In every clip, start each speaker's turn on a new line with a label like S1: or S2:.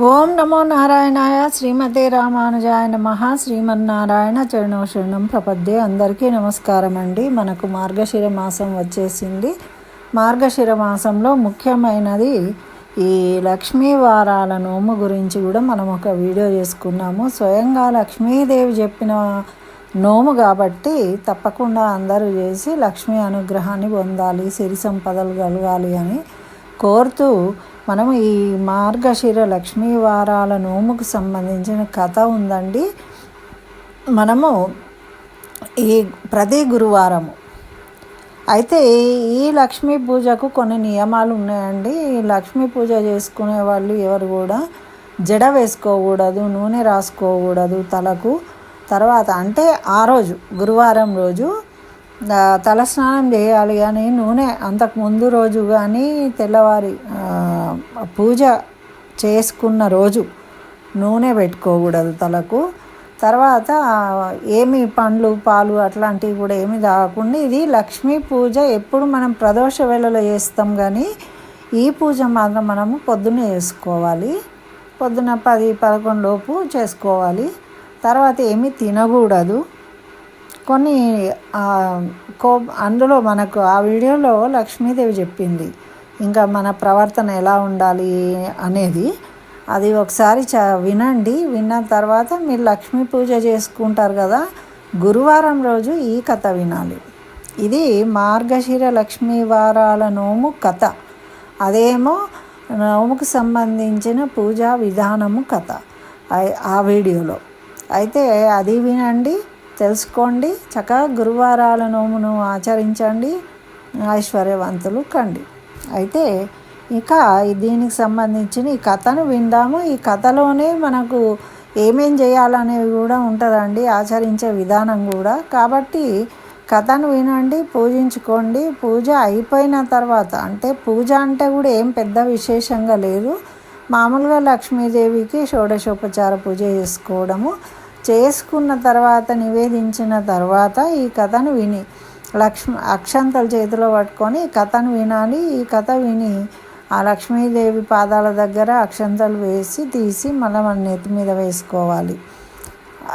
S1: ఓం నమో నారాయణాయ శ్రీమతే రామానుజాయ నమః. శ్రీమన్నారాయణ చరణో శరణం ప్రపద్యే. అందరికీ నమస్కారం అండి. మనకు మార్గశిర మాసం వచ్చేసింది. మార్గశిర మాసంలో ముఖ్యమైనది ఈ లక్ష్మీ వారాల నోము గురించి కూడా మనం ఒక వీడియో చేసుకున్నాము. స్వయంగా లక్ష్మీదేవి చెప్పిన నోము కాబట్టి తప్పకుండా అందరూ చేసి లక్ష్మీ అనుగ్రహాన్ని పొందాలి, సిరి సంపదలు కలగాలి అని కోరుతూ మనము ఈ మార్గశిర లక్ష్మీ వారాల నోముకు సంబంధించిన కథ ఉందండి. మనము ఈ ప్రతి గురువారము అయితే ఈ లక్ష్మీ పూజకు కొన్ని నియమాలు ఉన్నాయండి. ఈ లక్ష్మీ పూజ చేసుకునే వాళ్ళు ఎవరు కూడా జడ వేసుకోకూడదు, నూనె రాసుకోకూడదు తలకు. తర్వాత అంటే ఆ రోజు గురువారం రోజు తలస్నానం చేయాలి, కానీ నూనె అంతకు ముందు రోజు కానీ తెల్లవారి పూజ చేసుకున్న రోజు నూనె పెట్టుకోకూడదు తలకు. తర్వాత ఏమి పండ్లు పాలు అట్లాంటివి కూడా ఏమి తాగకుండా, ఇది లక్ష్మీ పూజ ఎప్పుడు మనం ప్రదోష వేళలో చేస్తాం, కానీ ఈ పూజ మాత్రం మనము పొద్దున్నే చేసుకోవాలి. పొద్దున 10-11 లోపు చేసుకోవాలి. తర్వాత ఏమి తినకూడదు. కొన్ని అందులో మనకు ఆ వీడియోలో లక్ష్మీదేవి చెప్పింది ఇంకా మన ప్రవర్తన ఎలా ఉండాలి అనేది. అది ఒకసారి వినండి. విన్న తర్వాత మీరు లక్ష్మీ పూజ చేసుకుంటారు కదా, గురువారం రోజు ఈ కథ వినాలి. ఇది మార్గశిర లక్ష్మీ వారాల నోము కథ. అదేమో నోముకు సంబంధించిన పూజా విధానము కథ ఆ వీడియోలో. అయితే అది వినండి, తెలుసుకోండి. చక్కగా గురువారాల నోమును ఆచరించండి, ఐశ్వర్యవంతులు కండి. అయితే ఇక దీనికి సంబంధించిన ఈ కథను విందాము. ఈ కథలోనే మనకు ఏమేం చేయాలనేవి కూడా ఉంటుందండి, ఆచరించే విధానం కూడా. కాబట్టి కథను వినండి, పూజించుకోండి. పూజ అయిపోయిన తర్వాత, అంటే పూజ అంటే కూడా ఏం పెద్ద విశేషంగా లేదు, మామూలుగా లక్ష్మీదేవికి షోడశోపచార పూజ చేసుకున్న తర్వాత నివేదించిన తర్వాత ఈ కథను విని అక్షంతలు చేతిలో పట్టుకొని ఈ కథను వినాలి. ఈ కథ విని ఆ లక్ష్మీదేవి పాదాల దగ్గర అక్షంతలు వేసి తీసి మళ్ళీ మన నెత్తి మీద వేసుకోవాలి.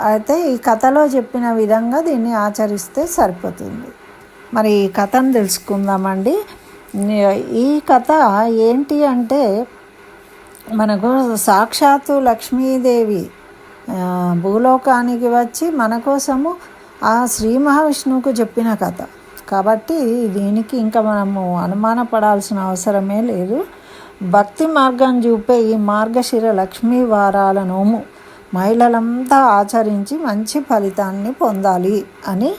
S1: అయితే ఈ కథలో చెప్పిన విధంగా దీన్ని ఆచరిస్తే సరిపోతుంది. మరి ఈ కథను తెలుసుకుందామండి. ఈ కథ ఏంటి అంటే, మనకు సాక్షాత్తు లక్ష్మీదేవి భూలోకానికి వచ్చి మన కోసము ఆ శ్రీ మహావిష్ణువుకు చెప్పిన కథ కాబట్టి దీనికి ఇంకా మనము అనుమానపడాల్సిన అవసరమే లేదు. భక్తి మార్గం చూపే ఈ మార్గశిర లక్ష్మీ వారాల నోము మహిళలంతా ఆచరించి మంచి ఫలితాన్ని పొందాలి అని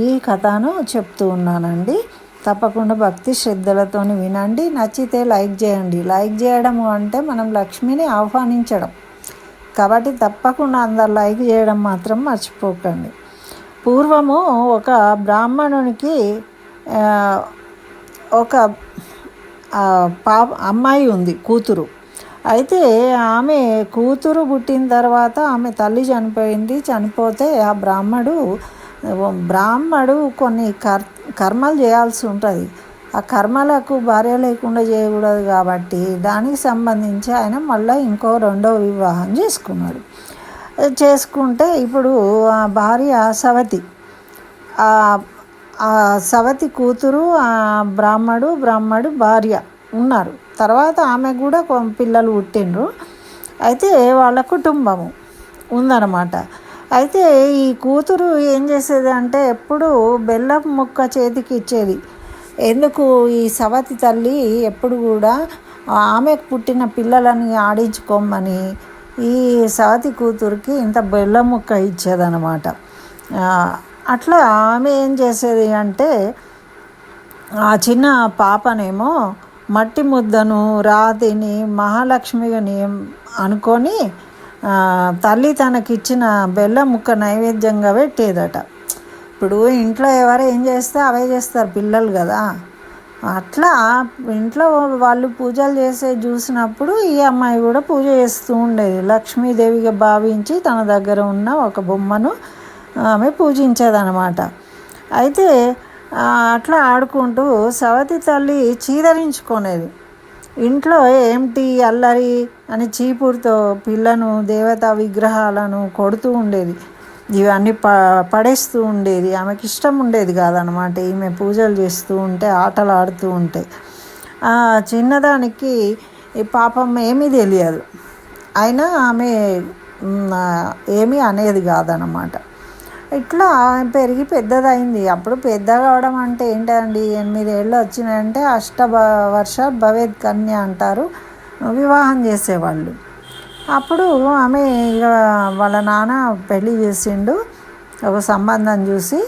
S1: ఈ కథను చెప్తూ ఉన్నానండి. తప్పకుండా భక్తి శ్రద్ధలతో వినండి. నచ్చితే లైక్ చేయండి. లైక్ చేయడం అంటే మనం లక్ష్మిని ఆహ్వానించడం కాబట్టి తప్పకుండా అందరు లైక్ చేయడం మాత్రం మర్చిపోకండి. పూర్వము ఒక బ్రాహ్మణునికి ఒక అమ్మాయి ఉంది, కూతురు. అయితే ఆమె కూతురు పుట్టిన తర్వాత ఆమె తల్లి చనిపోయింది. చనిపోతే ఆ బ్రాహ్మడు కొన్ని కర్మలు చేయాల్సి ఉంటుంది. ఆ కర్మలకు భార్య లేకుండా చేయకూడదు కాబట్టి దానికి సంబంధించి ఆయన మళ్ళీ ఇంకో రెండో వివాహం చేసుకుంటే ఇప్పుడు ఆ భార్య సవతి, ఆ సవతి కూతురు, ఆ బ్రాహ్మడు భార్య ఉన్నారు. తర్వాత ఆమె కూడా పిల్లలు పుట్టిండ్రు. అయితే వాళ్ళ కుటుంబము ఉందన్నమాట. అయితే ఈ కూతురు ఏం చేసేది అంటే ఎప్పుడు బెల్లం ముక్క చేతికి ఇచ్చేది. ఎందుకు, ఈ సవతి తల్లి ఎప్పుడు కూడా ఆమెకు పుట్టిన పిల్లలని ఆడించుకోమని ఈ సవతి కూతురికి ఇంత బెల్లం ముక్క ఇచ్చేదన్నమాట. అట్లా ఆమె ఏం చేసేది అంటే ఆ చిన్న పాపనేమో మట్టి ముద్దను రాతిని మహాలక్ష్మిని అనుకొని తల్లి తనకిచ్చిన బెల్లం ముక్క నైవేద్యంగా పెట్టేదట. ఇప్పుడు ఇంట్లో ఎవరు ఏం చేస్తే అవే చేస్తారు పిల్లలు కదా. అట్లా ఇంట్లో వాళ్ళు పూజలు చేసే చూసినప్పుడు ఈ అమ్మాయి కూడా పూజ చేస్తూ ఉండేది. లక్ష్మీదేవిగా భావించి తన దగ్గర ఉన్న ఒక బొమ్మను ఆమె పూజించేదనమాట. అయితే అట్లా ఆడుకుంటూ సవతి తల్లి చీదరించుకునేది. ఇంట్లో ఏమిటి అల్లరి అని చీపురుతో పిల్లను దేవతా విగ్రహాలను కొడుతూ ఉండేది. ఇవన్నీ పడేస్తూ ఉండేది. ఆమెకి ఇష్టం ఉండేది కాదనమాట. ఈమె పూజలు చేస్తూ ఉంటే, ఆటలు ఆడుతూ ఉంటే. చిన్నదానికి ఈ పాపం ఏమీ తెలియదు, అయినా ఆమె ఏమీ అనేది కాదనమాట. ఇట్లా పెరిగి పెద్దదైంది. అప్పుడు పెద్ద కావడం అంటే ఏంటండి, 8 ఏళ్ళు వచ్చినాయంటే వర్ష భవేద్ కన్య అంటారు, వివాహం చేసేవాళ్ళు. అప్పుడు ఆమె ఇక వాళ్ళ నాన్న పెళ్ళి చేసిండు, ఒక సంబంధం చూసి.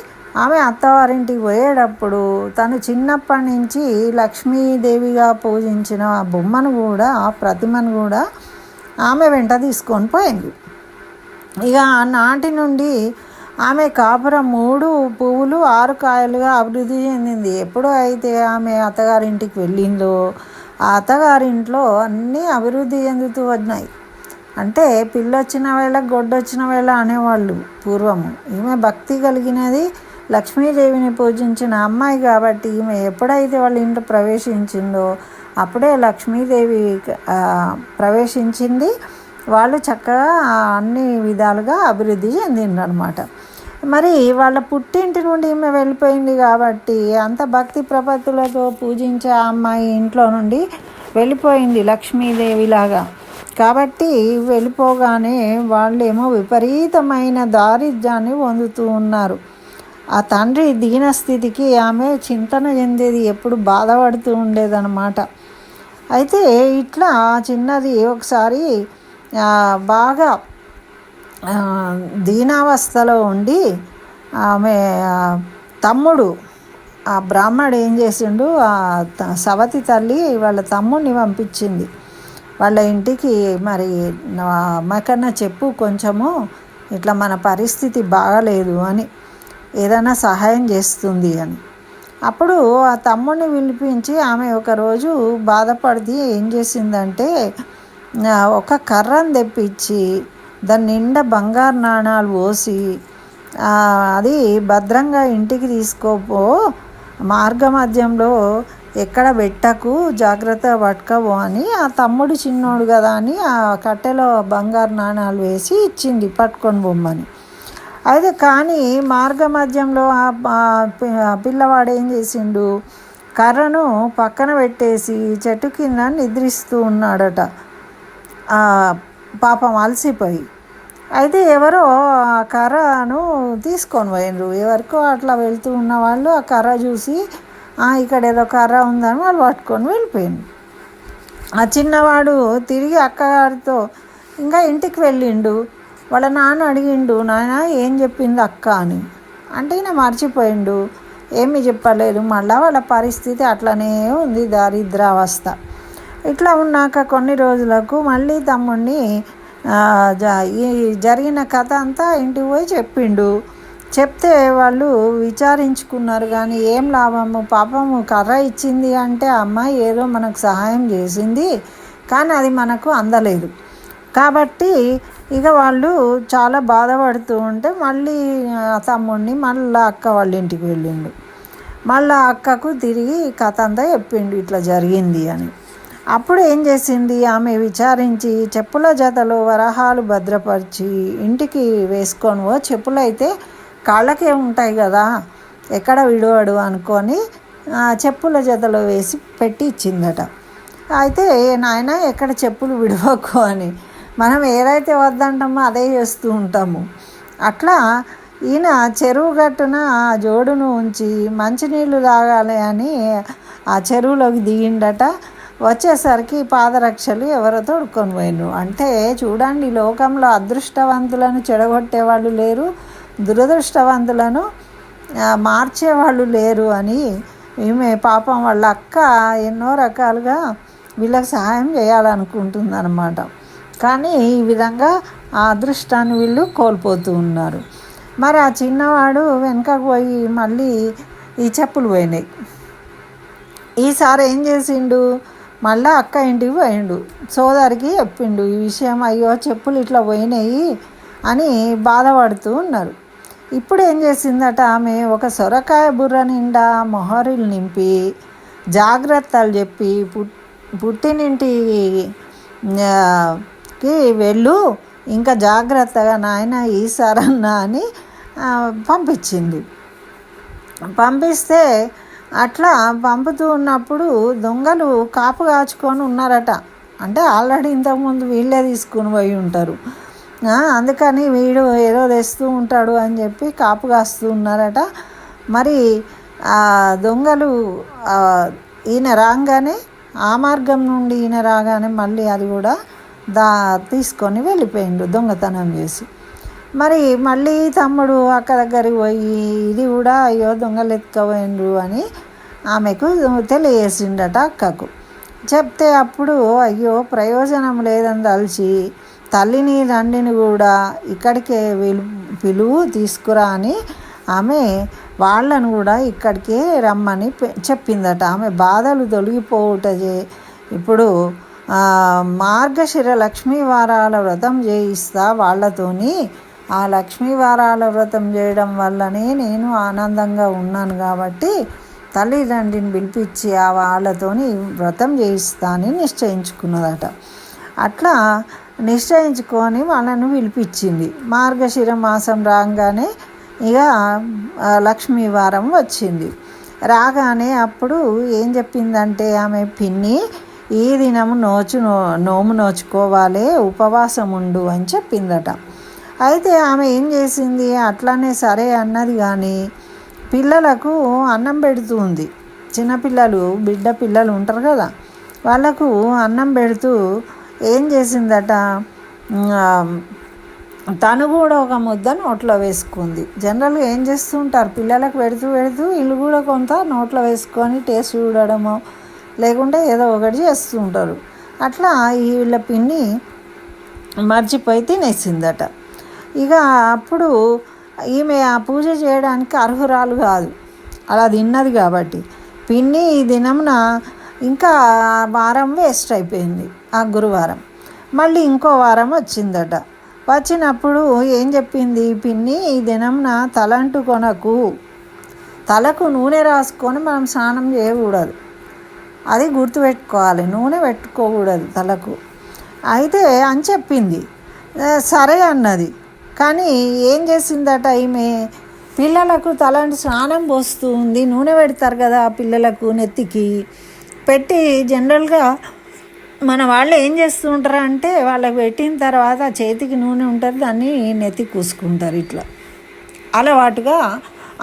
S1: ఆమె అత్తవారింటికి పోయేటప్పుడు తను చిన్నప్పటి నుంచి లక్ష్మీదేవిగా పూజించిన బొమ్మను కూడా, ఆ ప్రతిమను కూడా ఆమె వెంట తీసుకొని పోయింది. ఇక ఆనాటి నుండి ఆమె కాపురం 3 పువ్వులు 6 కాయలుగా అభివృద్ధి చెందింది. ఎప్పుడు అయితే ఆమె అత్తగారింటికి వెళ్ళిందో, ఆ అత్తగారింట్లో అన్నీ అభివృద్ధి చెందుతూ ఉన్నాయి. అంటే పిల్లొచ్చిన వేళ గొడ్డొచ్చిన వేళ అనేవాళ్ళు పూర్వము. ఈమె భక్తి కలిగినది, లక్ష్మీదేవిని పూజించిన అమ్మాయి కాబట్టి ఈమె ఎప్పుడైతే వాళ్ళ ఇంట్లో ప్రవేశించిందో అప్పుడే లక్ష్మీదేవి ప్రవేశించింది. వాళ్ళు చక్కగా అన్ని విధాలుగా అభివృద్ధి చెందిండ్రు అనమాట. మరి వాళ్ళ పుట్టింటి నుండి ఈమె వెళ్ళిపోయింది కాబట్టి అంత భక్తి ప్రపత్తులతో పూజించే అమ్మాయి ఇంట్లో నుండి వెళ్ళిపోయింది లక్ష్మీదేవిలాగా. కాబట్టి వెళ్ళిపోగానే వాళ్ళేమో విపరీతమైన దారిద్ర్యాన్ని పొందుతూ ఉన్నారు. ఆ తండ్రి దీనస్థితికి ఆమె చింతన చెందేది, ఎప్పుడు బాధపడుతూ ఉండేదన్నమాట. అయితే ఇట్లా చిన్నది ఒకసారి బాగా దీనావస్థలో ఉండి ఆమె తమ్ముడు, ఆ బ్రాహ్మడు ఏం చేసిండు, సవతి తల్లి వాళ్ళ తమ్ముడిని పంపించింది వాళ్ళ ఇంటికి. మరి అమ్మకన్నా చెప్పు కొంచెము, ఇట్లా మన పరిస్థితి బాగలేదు అని, ఏదైనా సహాయం చేస్తుంది అని. అప్పుడు ఆ తమ్ముడిని పిలిపించి ఆమె ఒకరోజు బాధపడి ఏం చేసిందంటే, ఒక కర్రను తెప్పించి దాని నిండా బంగారు నాణాలు పోసి, అది భద్రంగా ఇంటికి తీసుకోపో, మార్గమధ్యంలో ఎక్కడ పెట్టకు, జాగ్రత్త పట్టుకవో అని. ఆ తమ్ముడు చిన్నోడు కదా అని ఆ కట్టెలో బంగారు నాణాలు వేసి ఇచ్చింది, పట్టుకొని బొమ్మని. అయితే కానీ మార్గమధ్యంలో పిల్లవాడు ఏం చేసిండు, కర్రను పక్కన పెట్టేసి చెట్టు కింద నిద్రిస్తూ ఉన్నాడట, పాపం అలసిపోయి. అయితే ఎవరో ఆ కర్రను తీసుకొని పోయినరు. ఎవరికో అట్లా వెళ్తూ ఉన్న వాళ్ళు ఆ కర్ర చూసి, ఇక్కడ ఏదో కర్ర ఉందని వాళ్ళు పట్టుకొని వెళ్ళిపోయింది. ఆ చిన్నవాడు తిరిగి అక్కగారితో ఇంకా ఇంటికి వెళ్ళిండు. వాళ్ళ నాన్న అడిగిండు, నాన్న ఏం చెప్పింది అక్క అని. అంటే ఈయన మర్చిపోయిండు, ఏమీ చెప్పలేదు. మళ్ళీ వాళ్ళ పరిస్థితి అట్లనే ఉంది, దారిద్రావస్థ. ఇట్లా ఉన్నాక కొన్ని రోజులకు మళ్ళీ తమ్ముడిని ఈ జరిగిన కథ అంతా ఇంటికి పోయి చెప్పిండు. చెప్తే వాళ్ళు విచారించుకున్నారు, కానీ ఏం లాభము, పాపము కర్ర ఇచ్చింది అంటే అమ్మాయి ఏదో మనకు సహాయం చేసింది, కానీ అది మనకు అందలేదు. కాబట్టి ఇక వాళ్ళు చాలా బాధపడుతూ ఉంటే మళ్ళీ తమ్ముడిని మళ్ళీ అక్క వాళ్ళ ఇంటికి వెళ్ళిండు. మళ్ళీ అక్కకు తిరిగి కథ అంతా చెప్పిండు, ఇట్లా జరిగింది అని. అప్పుడు ఏం చేసింది, ఆమె విచారించి చెప్పుల జతలో వరహాలు భద్రపరిచి ఇంటికి వేసుకొని చెప్పులు అయితే కాళ్ళకే ఉంటాయి కదా, ఎక్కడ విడవడు అనుకొని చెప్పుల జతలో వేసి పెట్టి ఇచ్చిందట. అయితే నాయన ఎక్కడ చెప్పులు విడవకు అని, మనం ఏదైతే వద్దంటామో అదే చేస్తూ ఉంటాము. అట్లా ఈయన చెరువు గట్టున ఆ జోడును ఉంచి మంచినీళ్ళు తాగాలి అని ఆ చెరువులోకి దిగిండట. వచ్చేసరికి పాదరక్షలు ఎవరో తోడుకొని పోయినారు. అంటే చూడండి, లోకంలో అదృష్టవంతులను చెడగొట్టే వాళ్ళు లేరు, దురదృష్టవంతులను మార్చేవాళ్ళు లేరు అని ఈమె పాపం వాళ్ళ అక్క ఎన్నో రకాలుగా వీళ్ళకి సహాయం చేయాలనుకుంటుంది అన్నమాట. కానీ ఈ విధంగా ఆ అదృష్టాన్ని వీళ్ళు కోల్పోతూ ఉన్నారు. మరి ఆ చిన్నవాడు వెనకకు పోయి మళ్ళీ ఈ చెప్పులు పోయినాయి. ఈసారి ఏం చేసిండు, మళ్ళీ అక్క ఇంటికి పోయిండు, సోదరికి చెప్పిండు ఈ విషయం. అయ్యో చెప్పులు ఇట్లా పోయినాయి అని బాధపడుతూ ఉన్నారు. ఇప్పుడు ఏం చేసిందట ఆమె, ఒక సొరకాయ బుర్ర నిండా మొహరీలు నింపి జాగ్రత్తలు చెప్పి పుట్టినింటికి వెళ్ళు, ఇంకా జాగ్రత్తగా నాయన ఈసారన్నా అని పంపించింది. పంపిస్తే అట్లా పంపుతూ ఉన్నప్పుడు దొంగలు కాపు కాచుకొని ఉన్నారట. అంటే ఆల్రెడీ ఇంతకుముందు వీళ్ళే తీసుకుని పోయి ఉంటారు. అందుకని వీడు ఏదో తెస్తూ ఉంటాడు అని చెప్పి కాపు కాస్తూ ఉన్నారట. మరి ఆ దొంగలు ఈయన రాగానే, ఆ మార్గం నుండి ఈయన రాగానే మళ్ళీ అది కూడా తీసుకొని వెళ్ళిపోయిండు దొంగతనం చేసి. మరి మళ్ళీ తమ్ముడు అక్క దగ్గరికి పోయి ఇది కూడా అయ్యో దొంగలు ఎత్తుకపోయిండ్రు అని ఆమెకు తెలియజేసిండట అక్కకు. చెప్తే అప్పుడు అయ్యో ప్రయోజనం లేదని తలిచి తల్లిని తండ్రిని కూడా ఇక్కడికే పిలువు తీసుకురా అని ఆమె వాళ్ళను కూడా ఇక్కడికే రమ్మని చెప్పిందట. ఆమె బాధలు తొలగిపోవుటజే ఇప్పుడు మార్గశిర లక్ష్మీ వారాల వ్రతం చేయిస్తా వాళ్ళతోని. ఆ లక్ష్మీ వారాల వ్రతం చేయడం వల్లనే నేను ఆనందంగా ఉన్నాను కాబట్టి తల్లిదండ్రిని పిలిపించి ఆ వాళ్ళతోని వ్రతం చేయిస్తా అని నిశ్చయించుకున్నదట. అట్లా నిశ్చయించుకొని వాళ్ళను పిలిపించింది. మార్గశిర మాసం రాగానే ఇక లక్ష్మీ వారం వచ్చింది. రాగానే అప్పుడు ఏం చెప్పిందంటే ఆమె పిన్ని, ఈ దినము నోము నోచుకోవాలి, ఉపవాసం ఉండు అని చెప్పిందట. అయితే ఆమె ఏం చేసింది, అట్లానే సరే అన్నది. కానీ పిల్లలకు అన్నం పెడుతూ ఉంది. చిన్నపిల్లలు బిడ్డ పిల్లలు ఉంటారు కదా, వాళ్ళకు అన్నం పెడుతూ ఏం చేసిందట, తను కూడా ఒక ముద్ద నోట్లో వేసుకుంది. జనరల్గా ఏం చేస్తూ ఉంటారు, పిల్లలకు పెడుతూ వీళ్ళు కూడా కొంత నోట్లో వేసుకొని టేస్ట్ చూడడమో లేకుంటే ఏదో ఒకటి చేస్తూ ఉంటారు. అట్లా వీళ్ళ పిన్ని మర్చిపోయి తినేసిందట. ఇక అప్పుడు ఈమె ఆ పూజ చేయడానికి అర్హురాలు కాదు, అలా తిన్నది కాబట్టి. పిన్ని ఈ దినమున ఇంకా వారం వేస్ట్ అయిపోయింది. ఆ గురువారం మళ్ళీ ఇంకో వారం వచ్చిందట. వచ్చినప్పుడు ఏం చెప్పింది పిన్ని, ఈ దినంన తలంటు కొనకు, తలకు నూనె రాసుకొని మనం స్నానం చేయకూడదు, అది గుర్తుపెట్టుకోవాలి, నూనె పెట్టుకోకూడదు తలకు అయితే అని చెప్పింది. సరే అన్నది. కానీ ఏం చేసిందట ఈమె, పిల్లలకు తలంటి స్నానం పోస్తూ ఉంది. నూనె పెడతారు కదా పిల్లలకు నెత్తికి పెట్టి. జనరల్గా మన వాళ్ళు ఏం చేస్తూ ఉంటారు అంటే, వాళ్ళకి పెట్టిన తర్వాత చేతికి నూనె ఉంటుంది, దాన్ని నెత్తి కూసుకుంటారు. ఇట్లా అలవాటుగా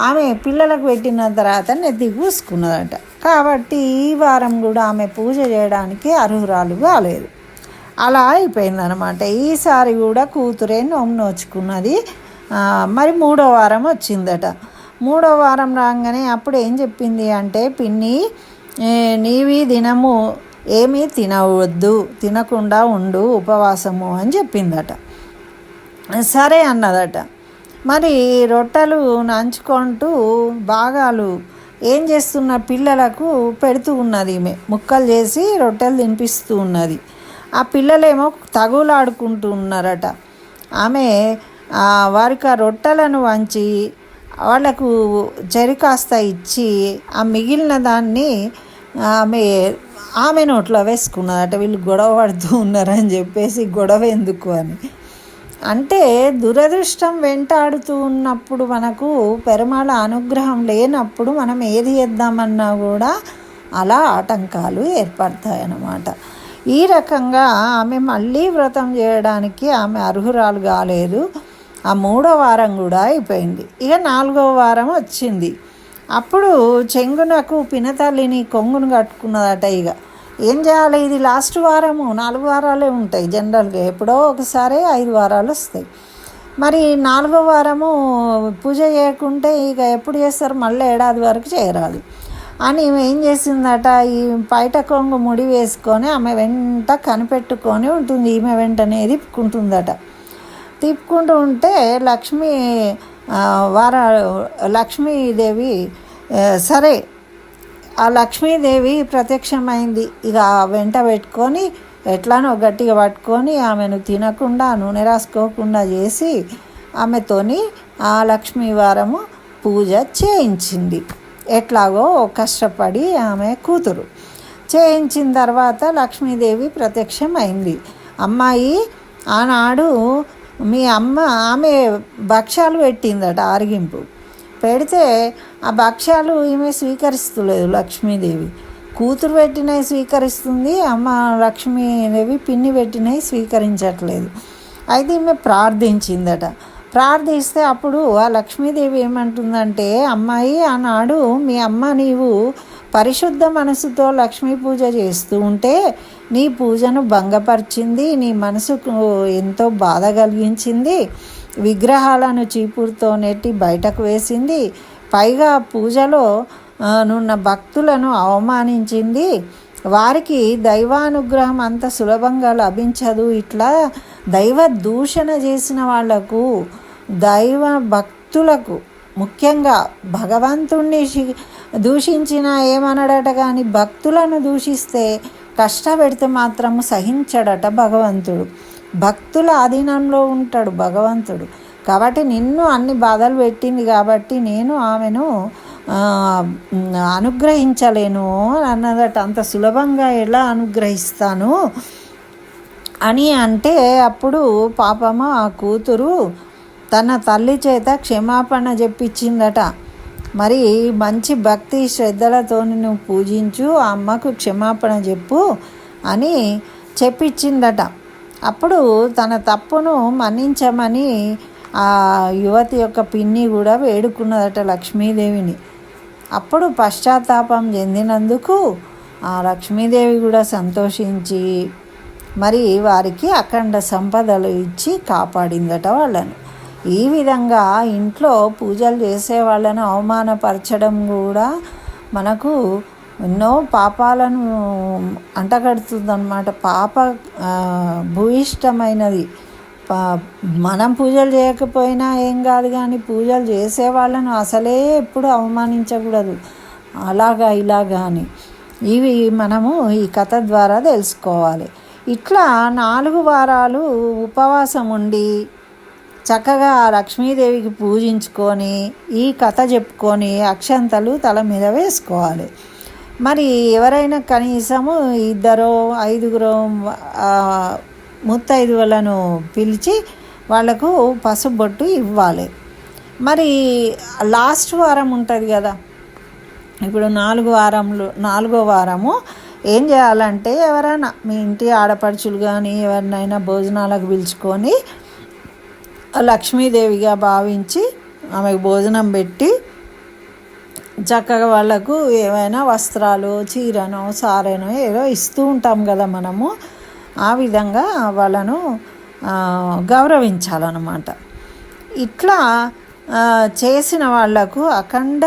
S1: ఆమె పిల్లలకు పెట్టిన తర్వాత నెత్తి కూసుకున్నదట. కాబట్టి ఈ వారం కూడా ఆమె పూజ చేయడానికి అర్హురాలు కాలేదు. అలా అయిపోయిందనమాట. ఈసారి కూడా కూతురే నోము నోచుకున్నది. మరి 3వ వారం వచ్చిందట. 3వ వారం రాగానే అప్పుడు ఏం చెప్పింది అంటే, పిన్ని నీవి దినము ఏమీ తినవద్దు, తినకుండా ఉండు ఉపవాసము అని చెప్పిందట. సరే అన్నదట. మరి రొట్టెలు నంచుకుంటూ భాగాలు ఏం చేస్తున్న పిల్లలకు పెడుతూ ఉన్నది. ఈమె ముక్కలు చేసి రొట్టెలు తినిపిస్తూ ఉన్నది. ఆ పిల్లలేమో తగులాడుకుంటూ ఉన్నారట. ఆమె వారికి ఆ రొట్టెలను వంచి వాళ్ళకు చెరికాస్త ఇచ్చి ఆ మిగిలిన దాన్ని ఆమె నోట్లో వేసుకున్నదట. వీళ్ళు గొడవ పడుతూ ఉన్నారని చెప్పేసి, గొడవ ఎందుకు అని. అంటే దురదృష్టం వెంటాడుతూ ఉన్నప్పుడు, మనకు పెరుమాళ అనుగ్రహం లేనప్పుడు మనం ఏది చేద్దామన్నా కూడా అలా ఆటంకాలు ఏర్పడతాయన్నమాట. ఈ రకంగా ఆమె మళ్ళీ వ్రతం చేయడానికి ఆమె అర్హురాలు కాలేదు. ఆ 3వ వారం కూడా అయిపోయింది. ఇక 4వ వారం వచ్చింది. అప్పుడు చెంగునకు పినతల్లిని కొంగును కట్టుకున్నదట. ఇక ఏం చేయాలి, ఇది లాస్ట్ వారము, 4 వారాలే ఉంటాయి జనరల్గా, ఎప్పుడో ఒకసారి 5 వారాలు వస్తాయి. మరి 4వ వారము పూజ చేయకుంటే ఇక ఎప్పుడు చేస్తారు, మళ్ళీ ఏడాది వరకు చేయరాదు అని ఏం చేసిందట, ఈ పైట కొంగు ముడి వేసుకొని ఆమె వెంట కనిపెట్టుకొని ఉంటుంది. ఈమె వెంటనే తిప్పుకుంటుందట. తిప్పుకుంటూ ఉంటే లక్ష్మీదేవి సరే ఆ లక్ష్మీదేవి ప్రత్యక్షమైంది. ఇక వెంట పెట్టుకొని ఎట్లానో గట్టిగా పట్టుకొని ఆమెను తినకుండా నూనె రాసుకోకుండా చేసి ఆమెతోని ఆ లక్ష్మీ వారము పూజ చేయించింది. ఎట్లాగో కష్టపడి ఆమె కూతురు చేయించిన తర్వాత లక్ష్మీదేవి ప్రత్యక్షమైంది. అమ్మాయి, ఆనాడు మీ అమ్మ ఆమె భక్ష్యాలు పెట్టిందట, ఆరగింపు పెడితే ఆ భక్ష్యాలు ఈమె స్వీకరిస్తలేదు. లక్ష్మీదేవి కూతురు పెట్టినవి స్వీకరిస్తుంది, అమ్మ లక్ష్మీదేవి పిన్ని పెట్టినవి స్వీకరించట్లేదు. అయితే ఈమె ప్రార్థించిందట. ప్రార్థిస్తే అప్పుడు ఆ లక్ష్మీదేవి ఏమంటుందంటే, అమ్మాయి, ఆనాడు మీ అమ్మ నీవు పరిశుద్ధ మనసుతో లక్ష్మీ పూజ చేస్తూ ఉంటే నీ పూజను భంగపరిచింది, నీ మనసుకు ఎంతో బాధ కలిగించింది, విగ్రహాలను చీపురుతో నెట్టి బయటకు వేసింది, పైగా పూజలో నున్న భక్తులను అవమానించింది, వారికి దైవానుగ్రహం అంత సులభంగా లభించదు. ఇట్లా దైవ దూషణ చేసిన వాళ్లకు, దైవ భక్తులకు, ముఖ్యంగా భగవంతుణ్ణి దూషించిన ఏమనడట, కానీ భక్తులను దూషిస్తే కష్టపెడితే మాత్రము సహించడట భగవంతుడు. భక్తుల అధీనంలో ఉంటాడు భగవంతుడు. కాబట్టి నిన్ను అన్ని బాధలు పెట్టింది కాబట్టి నేను ఆమెను అనుగ్రహించలేను అన్నదట. అంత సులభంగా ఎలా అనుగ్రహిస్తాను అని అంటే, అప్పుడు పాపము ఆ కూతురు తన తల్లి చేత క్షమాపణ చెప్పించిందట. మరి మంచి భక్తి శ్రద్ధలతో నువ్వు పూజించు, ఆ అమ్మకు క్షమాపణ చెప్పు అని చెప్పించిందట. అప్పుడు తన తప్పును మన్నించమని ఆ యువతి యొక్క పిన్ని కూడా వేడుకున్నదట లక్ష్మీదేవిని. అప్పుడు పశ్చాత్తాపం చెందినందుకు ఆ లక్ష్మీదేవి కూడా సంతోషించి మరి వారికి అఖండ సంపదలు ఇచ్చి కాపాడిందట వాళ్ళను. ఈ విధంగా ఇంట్లో పూజలు చేసే వాళ్ళను అవమానపరచడం కూడా మనకు ఎన్నో పాపాలను అంటగడుతుందన్నమాట. పాప భూయిష్టమైనది. మనం పూజలు చేయకపోయినా ఏం కాదు, కానీ పూజలు చేసే వాళ్ళను అసలే ఎప్పుడు అవమానించకూడదు, అలాగా ఇలాగా అని. ఇవి మనము ఈ కథ ద్వారా తెలుసుకోవాలి. ఇట్లా 4 వారాలు ఉపవాసం ఉండి చక్కగా లక్ష్మీదేవికి పూజించుకొని ఈ కథ చెప్పుకొని అక్షంతలు తల మీద వేసుకోవాలి. మరి ఎవరైనా కనీసము 2-5 ముత్తైదువులను పిలిచి వాళ్లకు పసుబొట్టు ఇవ్వాలి. మరి లాస్ట్ వారం ఉంటుంది కదా, ఇప్పుడు 4వ వారము ఏం చేయాలంటే, ఎవరైనా మీ ఇంటి ఆడపడుచులు కానీ ఎవరినైనా భోజనాలకు పిలుచుకొని లక్ష్మీదేవిగా భావించి ఆమెకు భోజనం పెట్టి చక్కగా వాళ్లకు ఏమైనా వస్త్రాలు, చీరనో సారెనో ఏదో ఇస్తూ ఉంటాం కదా మనము. ఆ విధంగా వాళ్ళను గౌరవించాలన్నమాట. ఇట్లా చేసిన వాళ్లకు అఖండ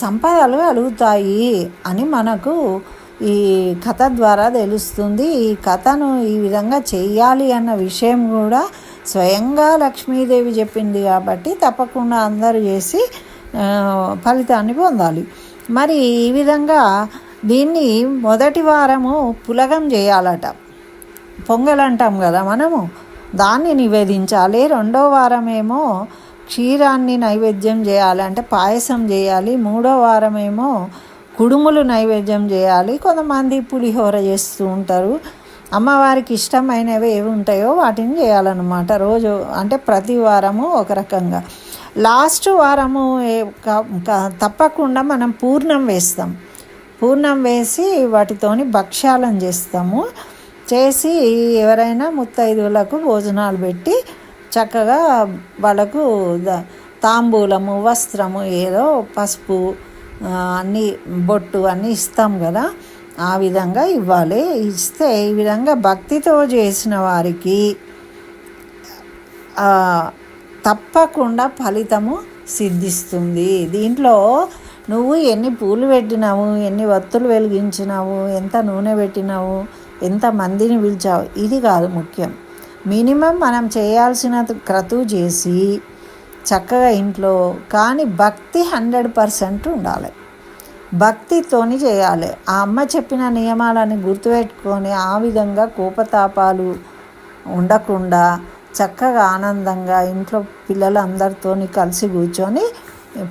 S1: సంపదలు కలుగుతాయి అని మనకు ఈ కథ ద్వారా తెలుస్తుంది. ఈ కథను ఈ విధంగా చేయాలి అన్న విషయం కూడా స్వయంగా లక్ష్మీదేవి చెప్పింది కాబట్టి తప్పకుండా అందరూ చేసి ఫలితాన్ని పొందాలి. మరి ఈ విధంగా దీన్ని మొదటి వారము పులగం చేయాలట, పొంగల్ అంటాం కదా మనము, దాన్ని నివేదించాలి. 2వ వారమేమో క్షీరాన్ని నైవేద్యం చేయాలి, అంటే పాయసం చేయాలి. 3వ వారమేమో కుడుములు నైవేద్యం చేయాలి. కొంతమంది పులిహోర చేస్తూ ఉంటారు. అమ్మవారికి ఇష్టమైనవి ఏవి ఉంటాయో వాటిని చేయాలన్నమాట. రోజు అంటే ప్రతి వారము ఒక రకంగా. లాస్ట్ వారము తప్పకుండా మనం పూర్ణం వేస్తాం. పూర్ణం వేసి వాటితోని భక్ష్యాలను చేస్తాము. చేసి ఎవరైనా ముత్తైదువులకు భోజనాలు పెట్టి చక్కగా వాళ్ళకు తాంబూలము, వస్త్రము, ఏదో పసుపు, అన్నీ బొట్టు అన్నీ ఇస్తాం కదా, ఆ విధంగా ఇవ్వాలి. ఇస్తే ఈ విధంగా భక్తితో చేసిన వారికి తప్పకుండా ఫలితము సిద్ధిస్తుంది. దీంట్లో నువ్వు ఎన్ని పూలు పెట్టినావు, ఎన్ని వత్తులు వెలిగించినావు, ఎంత నూనె పెట్టినావు, ఎంత మందిని పిలిచావు, ఇది కాదు ముఖ్యం. మినిమం మనం చేయాల్సిన క్రతువు చేసి చక్కగా ఇంట్లో, కానీ భక్తి 100% ఉండాలి. భక్తితోని చేయాలి. ఆ అమ్మ చెప్పిన నియమాలని గుర్తుపెట్టుకొని ఆ విధంగా కోపతాపాలు ఉండకుండా చక్కగా ఆనందంగా ఇంట్లో పిల్లలందరితోని కలిసి కూర్చొని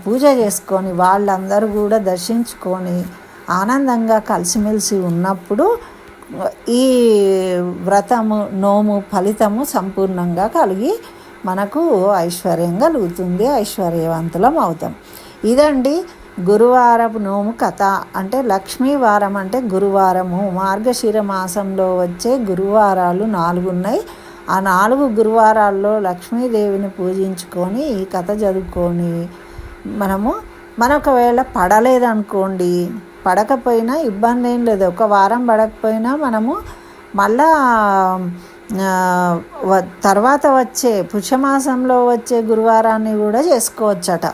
S1: పూజ చేసుకొని వాళ్ళందరూ కూడా దర్శించుకొని ఆనందంగా కలిసిమెలిసి ఉన్నప్పుడు ఈ వ్రతము నోము ఫలితము సంపూర్ణంగా కలిగి మనకు ఐశ్వర్యం కలుగుతుంది, ఐశ్వర్యవంతులం అవుతాం. ఇదండి గురువారపు నోము కథ. అంటే లక్ష్మీ వారం అంటే గురువారము. మార్గశిర మాసంలో వచ్చే గురువారాలు 4 ఉన్నాయి. ఆ 4 గురువారాల్లో లక్ష్మీదేవిని పూజించుకొని ఈ కథ చదువుకొని మనొకవేళ పడలేదనుకోండి, పడకపోయినా ఇబ్బంది ఏం లేదు. ఒక వారం పడకపోయినా మనము మళ్ళా తర్వాత వచ్చే పుష్యమాసంలో వచ్చే గురువారాన్ని కూడా చేసుకోవచ్చట.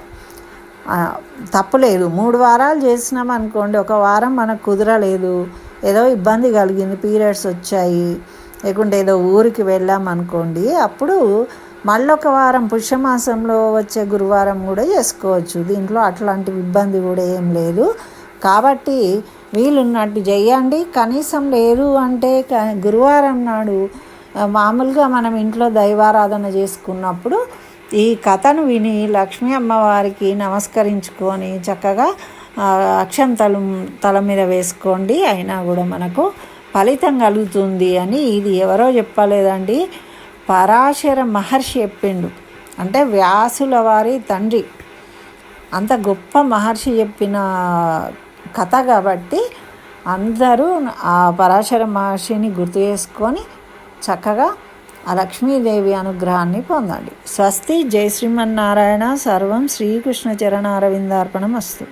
S1: తప్పులేదు. 3 వారాలు చేసినాం అనుకోండి, ఒక వారం మనకు కుదరలేదు, ఏదో ఇబ్బంది కలిగింది, పీరియడ్స్ వచ్చాయి, లేకుంటే ఏదో ఊరికి వెళ్ళామనుకోండి, అప్పుడు మళ్ళొక వారం పుష్యమాసంలో వచ్చే గురువారం కూడా చేసుకోవచ్చు. దీంట్లో అట్లాంటి ఇబ్బంది కూడా ఏం లేదు. కాబట్టి వీలున్నట్టు చేయండి. కనీసం లేదు అంటే గురువారం నాడు మామూలుగా మనం ఇంట్లో దైవారాధన చేసుకున్నప్పుడు ఈ కథను విని లక్ష్మీ అమ్మవారికి నమస్కరించుకొని చక్కగా అక్షంతలు తల మీద వేసుకోండి. అయినా కూడా మనకు ఫలితం కలుగుతుంది అని ఇది ఎవరో చెప్పలేదండి, పరాశర మహర్షి చెప్పిండు. అంటే వ్యాసుల వారి తండ్రి, అంత గొప్ప మహర్షి చెప్పిన కథ కాబట్టి అందరూ ఆ పరాశర మహర్షిని గుర్తు చేసుకొని చక్కగా ఆ లక్ష్మీదేవి అనుగ్రహాన్ని పొందండి. స్వస్తి. జై శ్రీమన్నారాయణ. సర్వం శ్రీకృష్ణ చరణారవిందార్పణమస్తు.